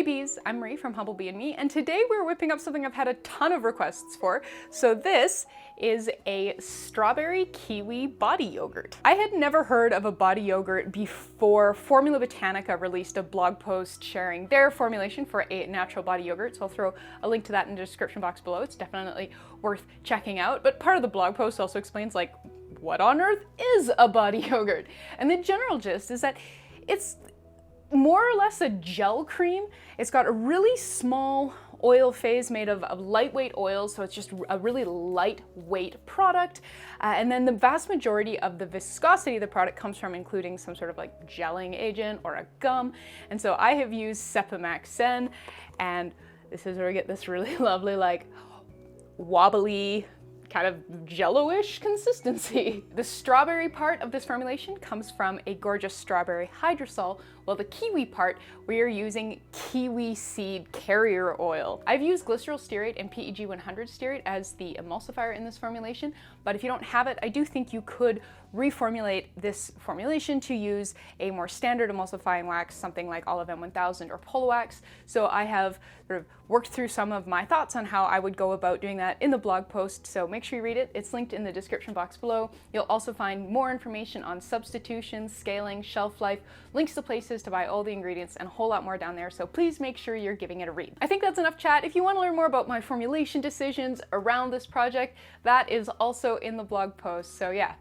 bees, I'm Marie from Humblebee and Me, and today we're whipping up something I've had a ton of requests for. So this is a strawberry kiwi body yogurt. I had never heard of a body yogurt before Formula Botanica released a blog post sharing their formulation for a natural body yogurt, so I'll throw a link to that in the description box below. It's definitely worth checking out, but part of the blog post also explains like, what on earth is a body yogurt? And the general gist is that it's more or less a gel cream. It's got a really small oil phase made of lightweight oils, so it's just a really lightweight product. And then the vast majority of the viscosity of the product comes from including some sort of like gelling agent or a gum. And so I have used Sepamax Zen, and this is where we get this really lovely like wobbly, kind of jello-ish consistency. The strawberry part of this formulation comes from a gorgeous strawberry hydrosol, while the kiwi part, we are using kiwi seed carrier oil. I've used Glyceryl Stearate and PEG 100 Stearate as the emulsifier in this formulation, but if you don't have it, I do think you could reformulate this formulation to use a more standard emulsifying wax, something like Olive M1000 or Polowax. So I have sort of worked through some of my thoughts on how I would go about doing that in the blog post, so make sure you read it. It's linked in the description box below. You'll also find more information on substitutions, scaling, shelf life, links to places to buy all the ingredients, and a whole lot more down there, so please make sure you're giving it a read. I think that's enough chat. If you want to learn more about my formulation decisions around this project, that is also in the blog post, so yeah,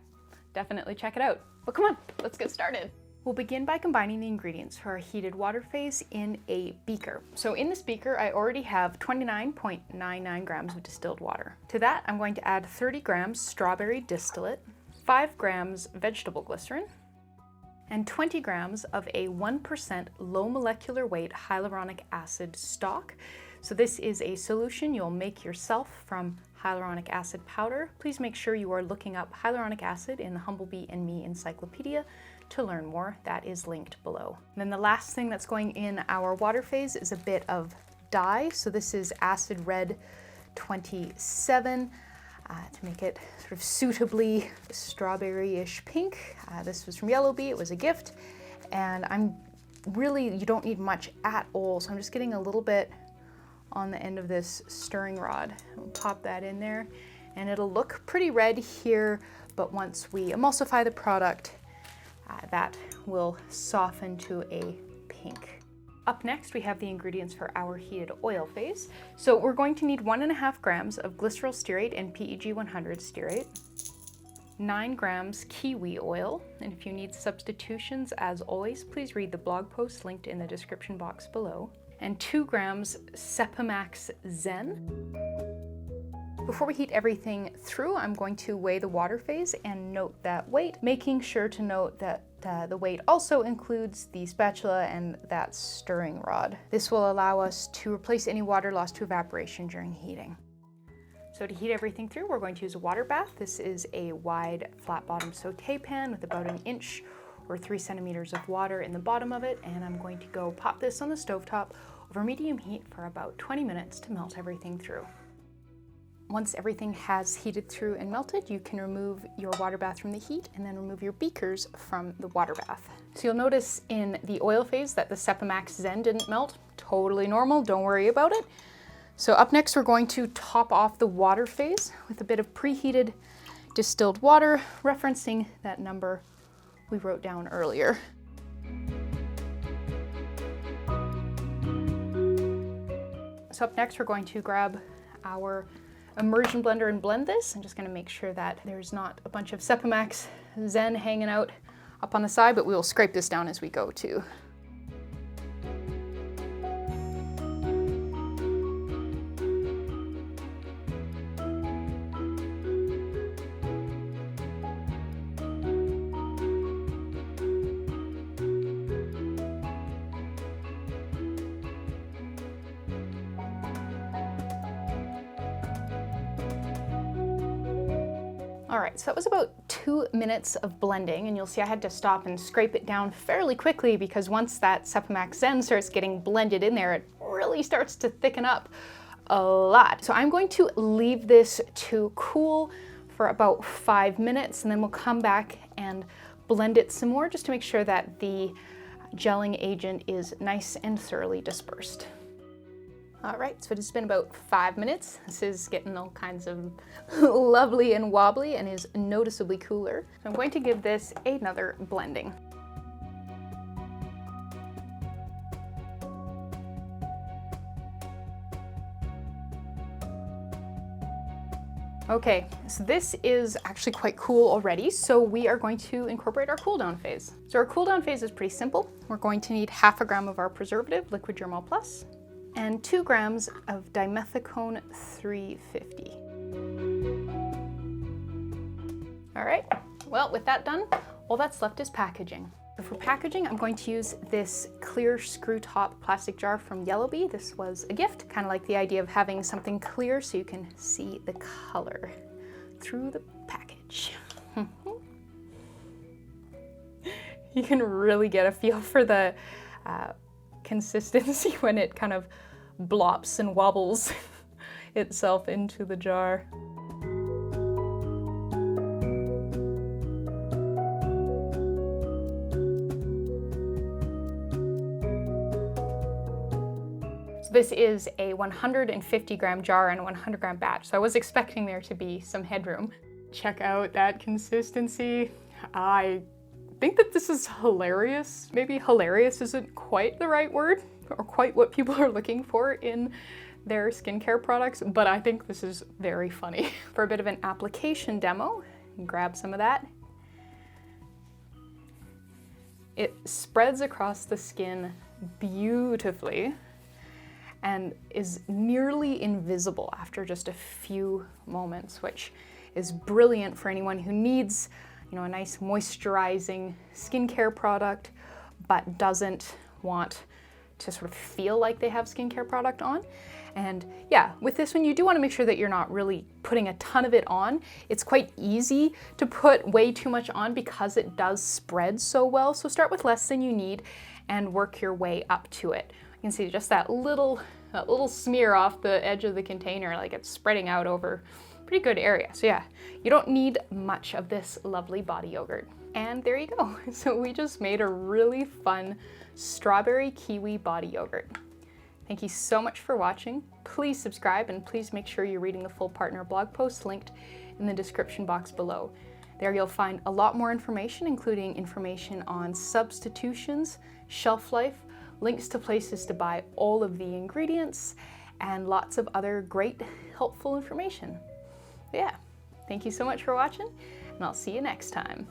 definitely check it out. But come on, let's get started. We'll begin by combining the ingredients for our heated water phase in a beaker. So in this beaker, I already have 29.99 grams of distilled water. To that, I'm going to add 30 grams strawberry distillate, 5 grams vegetable glycerin, and 20 grams of a 1% low molecular weight hyaluronic acid stock. So this is a solution you'll make yourself from hyaluronic acid powder. Please make sure you are looking up hyaluronic acid in the Humblebee and Me encyclopedia to learn more. That is linked below. And then the last thing that's going in our water phase is a bit of dye. So this is Acid Red 27 to make it sort of suitably strawberry-ish pink. This was from Yellowbee, it was a gift. And you don't need much at all. So I'm just getting a little bit on the end of this stirring rod. We'll pop that in there and it'll look pretty red here, but once we emulsify the product, that will soften to a pink. Up next, we have the ingredients for our heated oil phase. So we're going to need 1.5 grams of Glyceryl Stearate and PEG 100 Stearate, 9 grams kiwi oil, and if you need substitutions, as always, please read the blog post linked in the description box below, and 2 grams Sepamax Zen. Before we heat everything through, I'm going to weigh the water phase and note that weight, making sure to note that the weight also includes the spatula and that stirring rod. This will allow us to replace any water lost to evaporation during heating. So to heat everything through, we're going to use a water bath. This is a wide flat bottom saute pan with about 1 inch or 3 centimeters of water in the bottom of it, and I'm going to go pop this on the stovetop over medium heat for about 20 minutes to melt everything through. Once everything has heated through and melted, you can remove your water bath from the heat and then remove your beakers from the water bath. So you'll notice in the oil phase that the Sepamax Zen didn't melt. Totally normal, don't worry about it. So up next, we're going to top off the water phase with a bit of preheated distilled water, referencing that number we wrote down earlier. So up next, we're going to grab our immersion blender and blend this. I'm just going to make sure that there's not a bunch of Sepamax Zen hanging out up on the side, but we will scrape this down as we go too. All right, so that was about 2 minutes of blending, and you'll see I had to stop and scrape it down fairly quickly because once that Sepamax Zen starts getting blended in there, it really starts to thicken up a lot. So I'm going to leave this to cool for about 5 minutes, and then we'll come back and blend it some more just to make sure that the gelling agent is nice and thoroughly dispersed. All right, so it's been about 5 minutes. This is getting all kinds of lovely and wobbly and is noticeably cooler. So I'm going to give this another blending. Okay, so this is actually quite cool already, so we are going to incorporate our cool down phase. So our cool down phase is pretty simple. We're going to need 1/2 gram of our preservative, liquid Germall Plus, and 2 grams of dimethicone 350. All right, well, with that done, all that's left is packaging. So for packaging, I'm going to use this clear screw top plastic jar from Humblebee. This was a gift, kind of like the idea of having something clear so you can see the color through the package. You can really get a feel for the consistency when it kind of blops and wobbles itself into the jar. This is a 150 gram jar and a 100 gram batch, so I was expecting there to be some headroom. Check out that consistency. I think that this is hilarious. Maybe hilarious isn't quite the right word, or quite what people are looking for in their skincare products, but I think this is very funny. For a bit of an application demo, grab some of that. It spreads across the skin beautifully and is nearly invisible after just a few moments, which is brilliant for anyone who needs, you know, a nice moisturizing skincare product, but doesn't want to sort of feel like they have skincare product on. And yeah, with this one, you do want to make sure that you're not really putting a ton of it on. It's quite easy to put way too much on because it does spread so well. So start with less than you need and work your way up to it. You can see just that little smear off the edge of the container, like it's spreading out over a pretty good area. So yeah, you don't need much of this lovely body yogurt. And there you go. So we just made a really fun strawberry kiwi body yogurt. Thank you so much for watching. Please subscribe and please make sure you're reading the full partner blog post linked in the description box below. There you'll find a lot more information, including information on substitutions, shelf life, links to places to buy all of the ingredients, and lots of other great, helpful information. Yeah, thank you so much for watching, and I'll see you next time.